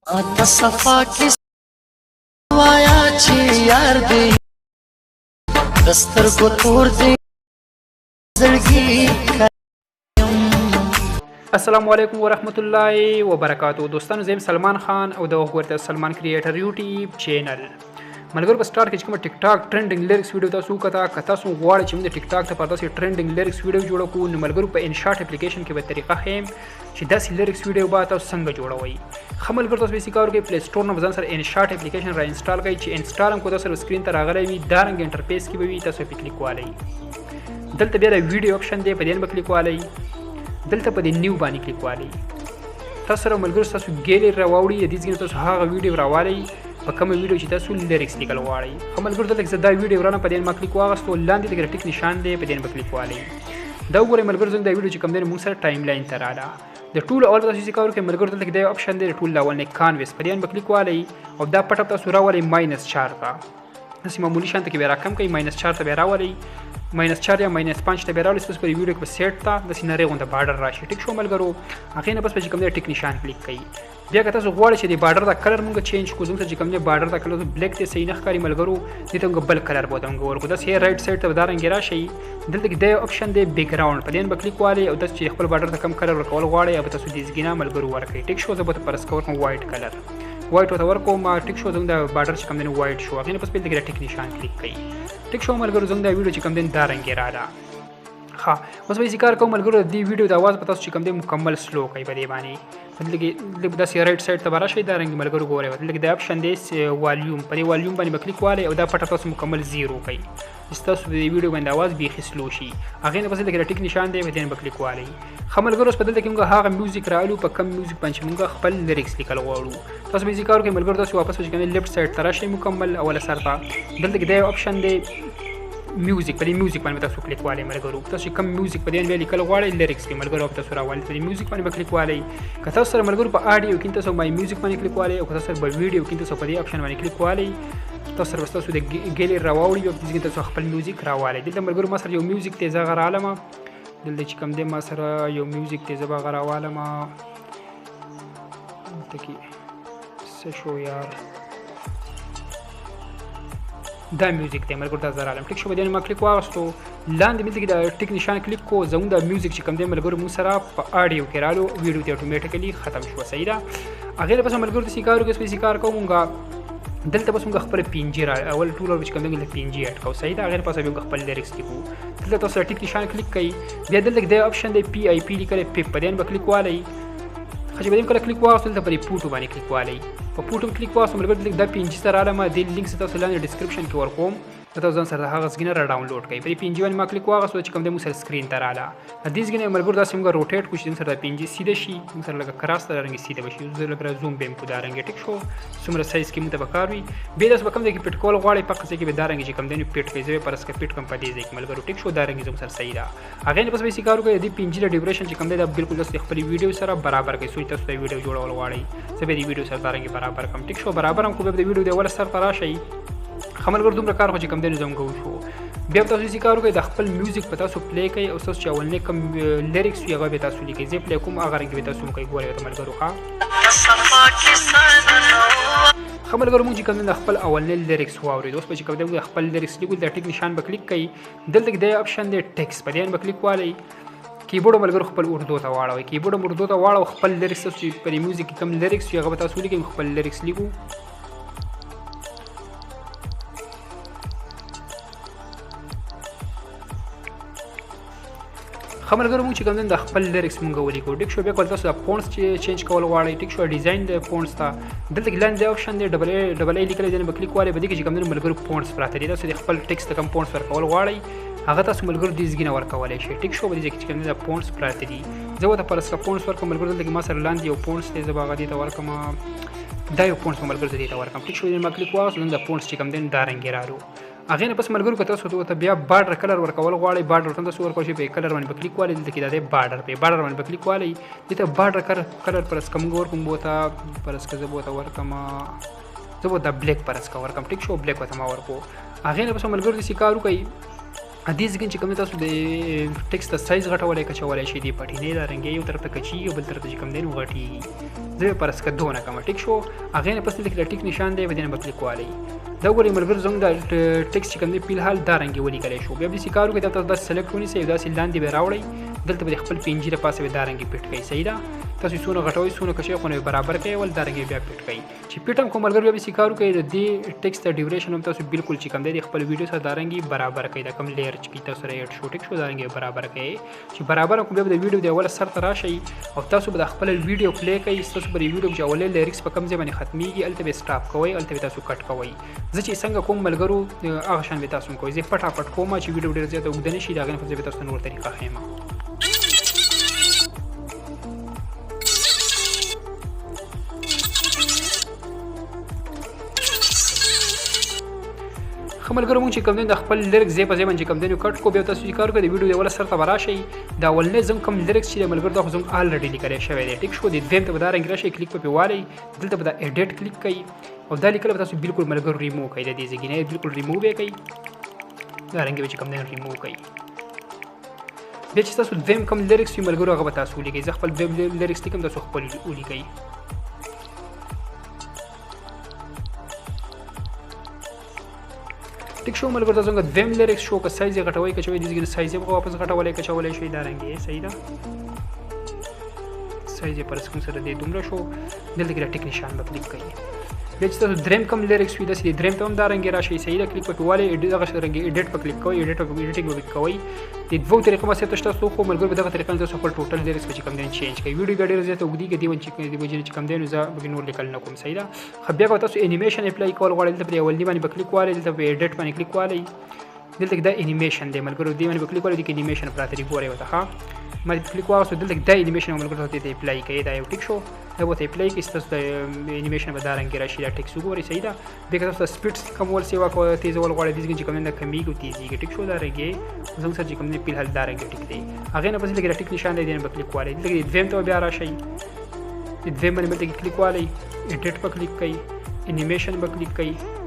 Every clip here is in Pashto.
आता सफा की वायाची यार दे दस्तर को तोड़ दे जड़गी। السلام علیکم ورحمت الله وبرکاتو. دوستانو زم سلمان خان او د وګورئ سلمان کریټر یوټیوب چینل ملګرو په سٹارټ کې چې کوم ټیک ټاک ټرندینګ لیریکس ویډیو تاسو کتا سو غواړئ چې موږ د ټیک ټاک ته پرته سي ټرندینګ لیریکس ویډیو جوړ کړو نو ملګرو په انشاټ اپلیکیشن کې به طریقه خیم چې داسې لیریکس ویډیو به تاسو څنګه جوړوي. خو ملګرو تاسو به سکار کې پلی سٹور نه ځان سره انشاټ اپلیکیشن را انسټال کړئ چې انسټال هم کو تاسو سکرین ته راغلی وي دا رنګ انټرفیس کې به وي تاسو په کلیک والئ. دلته بیا د ویډیو اپشن دی په دې باندې کلیک والئ. دلته په دې نیو باندې کلیک والئ. تاسو سره ملګرو تاسو ګیلری راوړئ د دې ځای تاسو هغه ویډیو راوالئ په کومه ویډیو چې تاسو لیریکس لیکل غواړئ. خو ملګرو دلته دا ویډیو ورانه په دې ما کلیک واغستو لاندې د ټیک نشان دی په دې باندې کلیک والئ. دا وګورئ ملګرو زنګ دا ویډیو چې کوم دی موږ سره ټایم لاین ته رااله د ټول اول تاسو چې کار کوئ ملګرو دلته دا اپشن دی ټول اول نه کانوس په دې باندې کلیک والئ او دا پټ تاسو راولئ -4 ته داسې معمولی شانته کې به راکم کوي -4 ته به راولئ -4 یا -5 ته به راولئ تاسو په ویډیو کې په سیټ ته داسې نری غونډه بارډر راشي. ټیک شو ملګرو هغې نه بس په چې کوم دی ټیک نشان کلیک کړئ. بیا که تاسو غواړئ چې د بارډر دا کلر مونږ چینج کړو زموږ چې کوم دی بارډر دا کلر بلیک دی صحیح نه ښکاري ملګرو دې ته موږ بل کلر به ورته موږ ورکړو داسې رایټ سایډ ته به دا رنګې راشئ. دلته کې دا اپشن دی بیک ګراوند په دې به کلیک والئ او داسې چې خپل بارډر ته کم کلر ورکول غواړئ او تاسو دې زګینه ملګرو ورکړئ. ټیک شو زه به فرض کوم وایټ کلر وایټ ورته ورکوم. ټیک شو زموږ د بارډر چې کوم دی وایټ شو هغې نه پس دلته کې ټیک نشان کلیک کړئ. ټیک شو ملګرو زموږ دا ویډیو چې کوم دی دا رنګې راله. ها اوس به ذکر کوم ملګرو د دې ویډیو د आवाज په تاسو چې کوم دی مکمل سلو کوي په دې باندې لږ داسې رایټ سایډ ته به راشئ دا رنګ ملګرو ګورئ لږ د اپشن دی والیوم په دې والیوم باندې به کلیک والئ او دا پټه تاسو مکمل 0 کوئ چې ستاسو د دې ویډیو باندې आवाज بیخي سلو شي. هغې نه پس دلته کې ټیک نشان دی په دې به کلیک والئ. ښه ملګرو اوس په دلته کې موږ هغه میوزیک راولو په کم میوزیک باندې چې موږ خپل لیریکس لیکل غواړو. تاسو به ذکر کوئ ملګرو تاسو واپس چې کوم لیفټ سایډ ته راشئ مکمل اوله سر ته دلته کې دا اپشن دی میوزیک په دې میوزیک باندې تاسو کلیک والئ ملګرو تاسو کوم میوزیک په دې باندې لیکل غواړئ لیریکس کې ملګرو تاسو راولئ په دې میوزیک باندې کلیک والئ. که تاسو سره ملګرو په اډیو کې تاسو مای میوزیک باندې کلیک والئ او که تاسو سره په ویډیو کې تاسو په دې اپشن باندې کلیک والئ تاسو سره تاسو د ګیلری راوړئ او دې تاسو خپل میوزیک راوالئ. دلته ملګرو ما سره یو میوزیک ته زه غرالم دلته چې کوم دی ما سره یو میوزیک ته زه به غراوالم دلته کې څه شو یار دا میوزیک دی ملګرو دا زه رالم. ټیک شو په دې ما کلیک واغستو لاندې مې د ټیک نشان کلیک کو زموږ د میوزیک چې کوم دی ملګرو موږ سره په اډیو کې رالو ویډیو ته اتوماتیکلی ختم شو صحیح ده. هغې لپاره ملګرو تاسې کار وکړئ تاسې کار کوو مونږ دلته بس موږ خپل پینجي را اول ټول چې کوم دی موږ پینجي اډ کوو صحیح ده. هغې لپاره موږ خپل لیریکس لیکو دلته تاسو ټیک نشان کلیک کړئ. بیا دلته دا اپشن دی پی آی پی لیکلی پیپ په دې به کلیک والئ. خو چې به دې کله کلیک واغستو دلته په دې پوټو باندې کلیک والئ. په پوټو کلیک واغستو ملګرو دا پینجي سره رالم دې لینک تاسو لاندې ډسکرپشن کې ورکوم تاسو ځان سره هغه زګینه را ډاونلوډ کړئ. په دې پینجي باندې ما کلیک واغستو چې کوم دی موږ سره سکرین ته راله دې زګینه ملګرو داسې موږ روټیټ کړو چې سره دا پینجي سیده شي موږ سره لږه کراس ته رنګ سیده بشي زه لږ زوم بیم کو دا رنګ ټیک شو څومره سایز کې موږ ته پکار وي. بیا تاسو به کوم ځای کې پټ کول غواړئ په ځای کې به دا رنګ چې کوم دی پټ کړئ زه پر اسکه پټ کوم په دې ځای کې ملګرو ټیک شو دا رنګ زموږ سره صحیح ده. هغې نه بس به کار وکړئ دې پینجي د ډیوریشن چې کوم دی دا بالکل تاسو خپل ویډیو سره برابر کړئ سوچ تاسو ویډیو جوړول غواړئ زه به دې ویډیو سره دا رنګ برابر کوم. ټیک شو برابر هم کو به د ویډیو د اول سر ته راشئ. ښه ملګرو دومره کار خو چې کوم دی زموږ وشو. بیا تاسو چې کار وکړئ د خپل میوزیک په تاسو پلی کوئ او تاسو چې اولنی کوم لیریکس وي هغه به تاسو لیکئ زه پلی کوم هغه رنګ به تاسو کوئ ګورئ ورته ملګرو ښه ملګرو موږ چې کوم د خپل اولنی لیریکس واورئ اوس به چې کوم دی موږ خپل لیریکس لیکو د ټیک نشان به کلیک کړئ. دلته کې دا اپشن دی ټیکس په دې به کلیک والئ. کیبورډ ملګرو خپل اردو ته واړوئ کیبورډ اردو ته واړو خپل لیریکس تاسو چې په میوزیک کې کوم لیریکس وي هغه به تاسو لیکئ خپل لیریکس لیکو. ښه ملګرو موږ چې کوم دی د خپل لیریکس موږ ولیکو. ټیک شو بیا کول تاسو د فونټس چې چینج کول غواړئ ټیک شو ډیزاین د فونټس ته دلته کې لاندې اپشن دی ډبل ای لیکلی دی به کلیک والئ په دې کې چې کوم دی ملګرو فونټس پراته دي تاسو د خپل ټیکس ته کوم فونټس ورکول غواړئ هغه تاسو ملګرو دې زګینه ورکولی شئ. ټیک شو په دې کې چې کوم دی د فونټس پراته دي زه ورته پر اسکه فونټس ورکوم ملګرو دلته کې ما سره لاندې یو فونټس دی زه به هغه دې ته ورکوم دا یو فونټس ملګرو دې ته ورکوم. ټیک شو دې ما کلیک واغستو د فونټس چې کوم دی دا رنګې رالو. هغې نه پس ملګرو که تاسو ته بیا بارډر کلر ورکول غواړئ بارډر ورته تاسو ورکولی شئ په کلر باندې به کلیک والئ دلته کې دا دی بارډر په بارډر باندې به کلیک والئ دې ته بارډر کلر پر اسکه موږ ورکوم بوته پر اسکه زه بوته ورکم زه به دا بلیک پر اسکه ورکم. ټیک شو بلیک ورته ما ورکو. هغې نه پس ملګرو داسې کار وکړئ حدیث کې چې کوم تاسو د ټیکست سایز غټولای کچولای شي دی پټینې دا رنګي یو طرف ته کچي او بل طرف ته کوم دین غټي زه پر اسکه دونه کوم ټیک شو اغه نه پسې د ټیک نشان دی ودینه بکلیک والی دا ګوري ملګر زنګ دا ټیکست چې کوم دی په حال دا رنګي ولي کړی شو بیا به سکارو کې تاسو دا سلیکټ ونی سي دا سیلان دی به راوړی دلته به خپل پنجې د پاسه دا رنګي پټ کوي صحیح ده تاسو سونه غټوي سونه کشي خو نه برابر کوي ول دا رنګي بیا پټ کوي چې پټم کوم ملګر به سکارو کې د ټیکست ډیوریشن هم تاسو بالکل چې کوم دی خپل ویډیو سره دا رنګي برابر کوي دا کوم لیر چې تاسو ریټ شو ټیک شو دا رنګي برابر کوي چې برابر کوم به د ویډیو دی اول سر ته راشي او تاسو به خپل ویډیو پلی کوي تاسو به ویډیو چې اول لیریکس په کوم ځای باندې ختميږي الته به سټاپ کوي الته به تاسو کټ کوي زه چې څنګه کوم ملګرو هغه شان به تاسو کوی زه پټ کوم چې ویډیو ډیر زیاته وګدنه شي دا غن په ځای تاسو نور طریقه خېما خملګرو مونږ چې کوم دین د خپل لیریکس زی په ځای باندې کوم دین کټ کو به تاسو کار کوي د ویډیو دی ول سر ته براشي دا ولنه زم کوم لیریکس چې ملګر دا خو زم الریډي لیکل شوی دی ټیک شو د دویم ته بدار انګلیش کلیک په پیوالي دلته به ایډیټ کلیک کوي او دا لیکل تاسو بالکل ملګر ریموو کوي د دې ځګینه بالکل ریموو به کوي دا رنګ به کوم دین ریموو کوي به چې تاسو دویم کوم لیریکس یې ملګرو هغه به تاسو لیکي ځ خپل لیریکس لیکم تاسو خپل ولیکي ټیک شو ملګر تاسو څنګه دویم لیریکس شو که سایز یې غټوي کچوي د دې سایز یې واپس غټولای کچولای شي دا رنګ یې صحیح ده سایز یې پر سکرین سره د دومره شو دلته کې ټیک نشان به کلیک کړئ بیا چې تاسو دریم کوم لیریکس وي داسې دریم ته هم دا رنګ راشي صحیح ده کلیک په والی دغه رنګ ایډیټ په کلیک کوئ ایډیټینګ به کوئ د دوه طریقو ما سره تاسو خو ملګر به دغه طریقه تاسو خپل ټوټل لیریکس چې کوم دین چینج کوي ویډیو ډېر زیات وګړي کې دی ون چې کوم دین زه به نور لیکل نه کوم صحیح ده خو بیا تاسو انیمیشن اپلای کول غواړئ دلته په اول باندې کلیک والی دلته په ایډیټ باندې کلیک والی دلته دا انیمیشن دی ملګرو دی باندې کلیک والی د انیمیشن پراته دی ګورئ وته ها ما کلیک واغسو دلته دا انیمیشن ملګرو ته اپلای کوي دا یو ټیک شو دا به اپلای کوي تاسو د انیمیشن به دا رنګ راشي دا ټیکس وګورئ صحیح ده به تاسو سپیډ کمول سیوا کو تیزول غواړئ دغه چې کوم نه کمیږي تیزیږي ټیک شو دا رنګي زنګ سره چې کوم نه په حال دا رنګ ټیک دی هغه نه پسې لګره ټیک نشان دی نه کلیک والی دغه دویم ته بیا راشي دویم باندې کلیک والی ایډیټ په کلیک کوي انیمیشن په کلیک کوي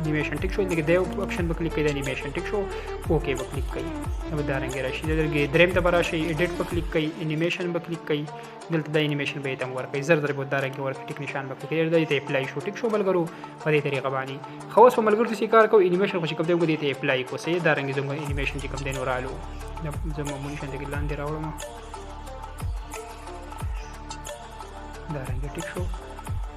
انیمیشن ټیک شو دغه دیو اپشن په کلیک کوي د انیمیشن ټیک شو اوکے په کلیک کوي نو دا رنګ راشي دغه دریم ته براشي ایډیټ په کلیک کوي انیمیشن په کلیک کوي دلته د انیمیشن به تم ورکړي زر زر به دا رنګ ورکړي ټیک نشان په کلیک کوي د اپلای شو ټیک شو ملګرو په دې طریقه باندې خواص په ملګرو څه کار کوي انیمیشن خو چې کوم دی ته اپلای کو سي دا رنګ زموږ انیمیشن چې کوم دی ورالو زموږ مونږ څنګه لاندې راوړم دا رنګ ټیک شو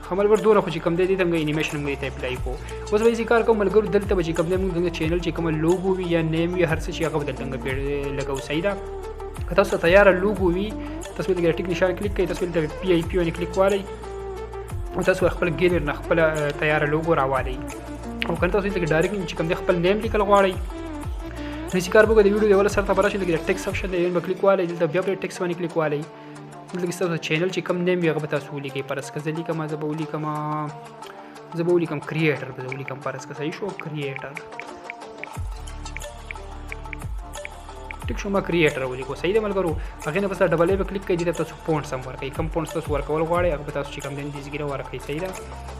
خملګر دوره خو چې کوم دی ته انیمیشن موږ ته اپلای کو اوس به ذکر کوم ملګر دلته به چې کوم دی موږ د چینل چې کوم لوګو وي یا نیم وي هر څه چې هغه دلته لګاو صحیح ده که تاسو تیار لوګو وي تاسو دغه ټیک نشان کلیک کوئ تاسو دلته پی ای پی باندې کلیک والی او تاسو خپل ګیلر نه خپل تیار لوګو راوالي او کنه تاسو دغه ډایرکټ چې کوم دی خپل نیم لیکل غواړئ نو چې کار وکړئ د ویډیو د اول سره ته براشي دغه ټیکس اپشن دی نو کلیک والی دلته بیا پر ټیکس باندې کلیک والی دلته تاسو چینل چې کوم نیم یې هغه تاسو ولیکئ پر اسکه ځلی کما زبولی کما کریټر به ولیکم پر اسکه صحیح شو کریټر ټیک شو ما کریټر ولیکو صحیح ده ملګرو هغه نه بس ډبل ای په کلیک کوئ دلته تاسو پونټس هم ورکئ کوم پونټس تاسو ورکول غواړئ هغه تاسو چې کوم دین دي زګیره ورکئ صحیح ده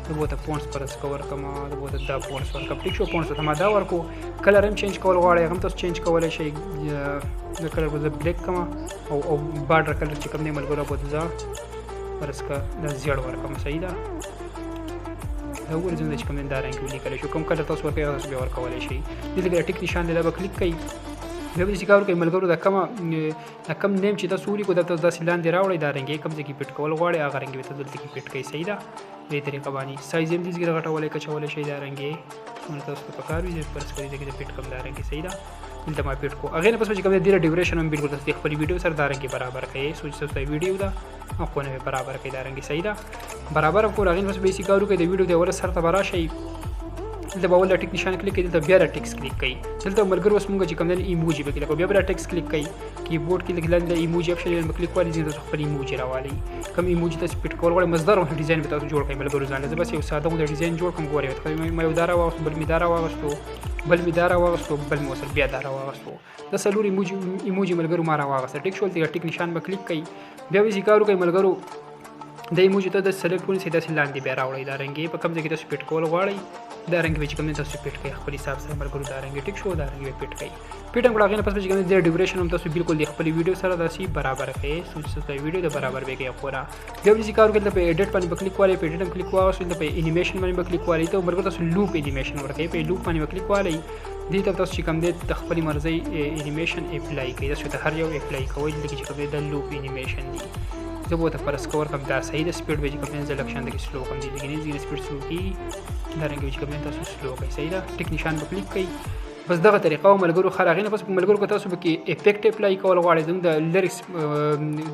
دغه ته پونټس پر اسکه ورکما دغه ته دا پونټس ورکم ټیک شو پونټس ته ما دا ورکو کلر هم چینج کول غواړئ هغه تاسو چینج کولای شئ د کلر به بلیک کما او بارډر کلر چې کوم دی ملګرو په ځا پر اسکه د زیړ ورکم صحیح ده دا ورځم چې کوم دا رنګ ولیکل شو کوم کلر تاسو ورکړئ تاسو به ورکولای شئ دغه ټیک نشان دی دا به کلیک کړئ بیا به ذکر کوي ملګرو دا کم نیم چې تاسو ولیکو دا تاسو داسې لاندې راوړئ دا رنګ یې کوم ځای کې پټ کول غواړئ هغه رنګ به تاسو دلته کې پټ کړئ صحیح ده دې طریقه باندې سایز هم دې زګره غټولای کچولای شئ دا رنګ یې نو تاسو په کار وي پر سکرین کې پټ کوم دا رنګ صحیح ده دلته ما پټ کو هغه نه پس چې کوم دی ډیوریشن هم بالکل تاسو خپل ویډیو سره دا رنګ برابر کړئ سوچ تاسو ویډیو دا خو نه برابر کړئ دا رنګ صحیح ده برابر کو هغه نه پس به سکارو کې د ویډیو د ور سره برابر شي دلته به ول ټیک نشان کلیک کړئ دلته بیا ټیکس کلیک کړئ دلته ملګرو اوس موږ چې کوم دی ایموجی به کلیک بیا ټیکس کلیک کړئ کیبورډ کې لیکل د ایموجی اپشن باندې کلیک وکړئ چې تاسو خپل ایموجی راوالي کوم ایموجی تاسو پټ کول غواړئ مصدر او ډیزاین به تاسو جوړ کړئ ملګرو ځان له بس یو ساده د ډیزاین جوړ کوم غواړئ مې یو دارا واغستو بل می دارا واغستو بل می دارا واغستو بل مو سره بیا دارا واغستو د سلور ایموجی ملګرو ما را واغسته ټیک شول ټیک نشان به کلیک کړئ بیا به ذکر کوي ملګرو د ایموجي ته د سلیکټ ونیسئ داسې لاندې بیا راوړئ دا رنګې په کوم ځای کې تاسو پیټ کول غواړئ دا رنګ به چې کوم دی تاسو پیټ کړئ خپل حساب سره ملګرو دا رنګ ټیک شو دا رنګ به پیټ کړئ پیټ هم کړه هغې نه پس به چې کوم دی د ډیوریشن هم تاسو بالکل د خپلې ویډیو سره داسې برابر کړئ سوچ تاسو ویډیو د برابر به کوئ پوره بیا به چې کار وکړئ په ایډیټ باندې به کلیک والئ په ایډیټ هم کلیک واغوستئ په انیمیشن باندې به کلیک والئ ته ملګرو تاسو لوپ انیمیشن ورکوئ په لوپ باندې به کلیک والئ دې ته تاسو چې کوم دی د خپلې مرضۍ انیمیشن اپلای کړئ تاسو ته هر یو اپلای کوئ دلته کې چې کوم دی د لوپ انیمیشن دی زه به ورته فرض کور کوم دا صحیح د سپیډ به چې کوم دی زه لږ شان دغې سلو کوم دی لیکن ځینې سپیډ سلو کېږي دا رنګ به چې کوم دی تاسو سلو کوئ صحیح ده ټیک نشان به کلیک کوئ بس دغه طریقه و ملګرو خیر هغې نه پس ملګرو که تاسو پکې افیکټ اپلای کول غواړئ زموږ د لیرکس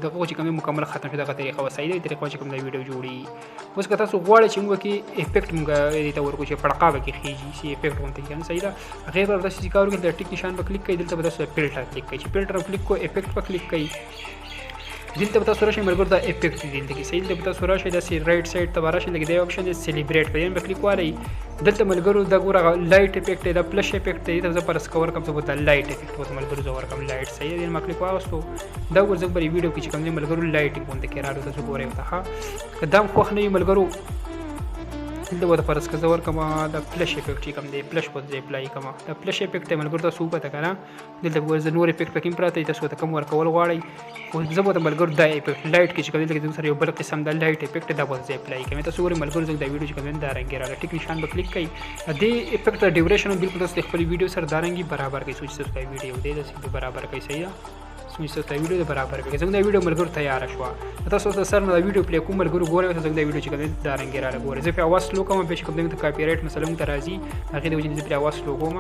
دغه چې کوم دی مکمل ختم شي دغه طریقه وه صحیح ده طریقه چې کوم دا ویډیو جوړي اوس که تاسو غواړئ چې موږ کې افیکټ موږ دې ته ورکړو چې پړقا به کې خیږي چې افیکټ غونته کېږي صحیح ده هغې به تاسو چې کار وکړئ د ټیک نشان به کلیک کوئ دلته به تاسو فلټر کلیک کوئ چې فلټر کلیک کوئ افیکټ به کلیک کوئ دلته به تاسو راشئ ملګرو دا افیکټ دی دلته کې صحیح دلته به تاسو راشئ داسې رایټ سایډ ته به راشئ لکه دی آپشن دی سیلیبریټ په دې به کلیک والئ دلته ملګرو دا ګوره لایټ افیکټ دی دا پلش افیکټ دی دلته زه پرس کور کوم څه به دا لایټ افیکټ به ملګرو زه ورکړم لایټ صحیح دی ما کلیک واغوستو دا ګوره زه بلې ویډیو کې چې کوم دی ملګرو لایټ غونته کې راغلو تاسو ګورئ ورته ښه که دا هم خوښ نه وي ملګرو دلته به د فرض که زه ورکړم د پلش افیکټ چې کوم دی پلش به زه اپلای کړم دا پلش افیکټ دی ملګرو تاسو وپته که نه دلته به زه نور افیکټ پکې هم پراته دي تاسو ورته کوم ورکول غواړئ خو زه به ورته ملګرو دا افیکټ لایټ کې چې کوم دی لکه زموږ سره یو بل قسم دا لایټ افیکټ دا به زه اپلای کوم تاسو ګورئ ملګرو زموږ دا ویډیو چې کوم دی دا رنګې راغلی ټیک نشان به کلیک کوئ دې افیکټ د ډیوریشن هم بالکل تاسو د خپلې ویډیو سره دا رنګې برابر کوئ سوچ تاسو دا ویډیو دی داسې برابر کوئ صحیح ده سوچ تاسو دا ویډیو د برابر کوئ زموږ دا ویډیو ملګرو تیاره شوه تاسو د سر نه دا ویډیو پلی کوم ملګرو ګورئ تاسو دا ویډیو چې کوم دی دا رنګې راغلی ګورئ زه پرې اواز سلو کوم بیا چې کوم دی ته کاپي رایټ مسله موږ ته راځي هغې د وجې نه زه پرې اواز سلو کوم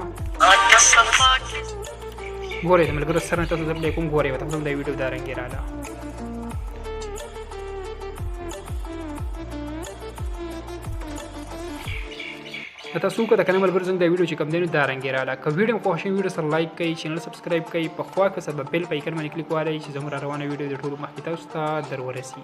ګورئ د ملګرو سر نه تاسو زه پلی کوم ګورئ ورته زموږ دا ویډیو دا رنګې راغله تاسو که د کنه ملګرو زموږ د ویډیو چې کوم دی نو دا رنګې راغله که ویډیو خوښ شي ویډیو سره لایک کوئ چینل سبسکرایب کوئ په خوا کې سره به بیل په ایکن باندې کلیک والئ چې زموږ را روانه ویډیو د ټولو مخکې تاسو ته در ورسي